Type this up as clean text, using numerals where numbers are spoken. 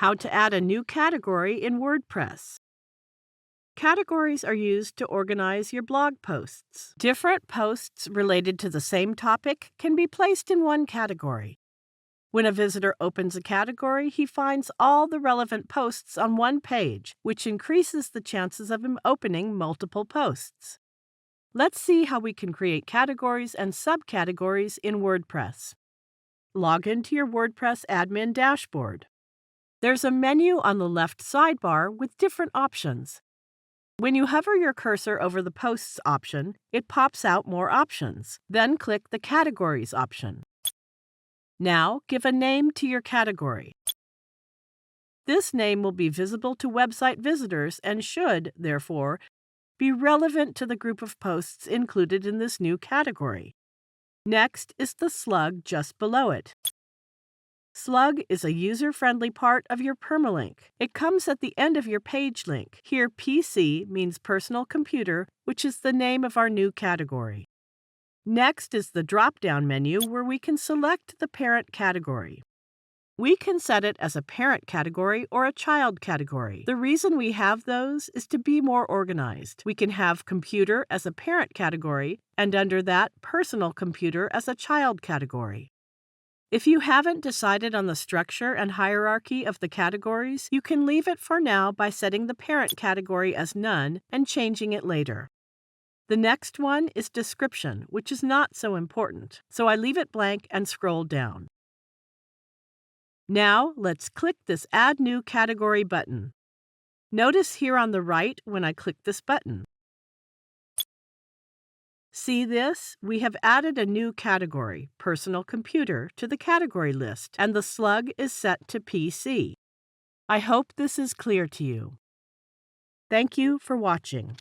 How to add a new category in WordPress. Categories are used to organize your blog posts. Different posts related to the same topic can be placed in one category. When a visitor opens a category, he finds all the relevant posts on one page, which increases the chances of him opening multiple posts. Let's see how we can create categories and subcategories in WordPress. Log into your WordPress admin dashboard. There's a menu on the left sidebar with different options. When you hover your cursor over the Posts option, it pops out more options. Then click the Categories option. Now, give a name to your category. This name will be visible to website visitors and should, therefore, be relevant to the group of posts included in this new category. Next is the slug just below it. Slug is a user-friendly part of your permalink. It comes at the end of your page link. Here, PC means personal computer, which is the name of our new category. Next is the drop-down menu where we can select the parent category. We can set it as a parent category or a child category. The reason we have those is to be more organized. We can have computer as a parent category, and under that, personal computer as a child category. If you haven't decided on the structure and hierarchy of the categories, you can leave it for now by setting the parent category as none and changing it later. The next one is description, which is not so important, so I leave it blank and scroll down. Now, let's click this Add New Category button. Notice here on the right when I click this button. See this? We have added a new category, Personal Computer, to the category list, and the slug is set to PC. I hope this is clear to you. Thank you for watching.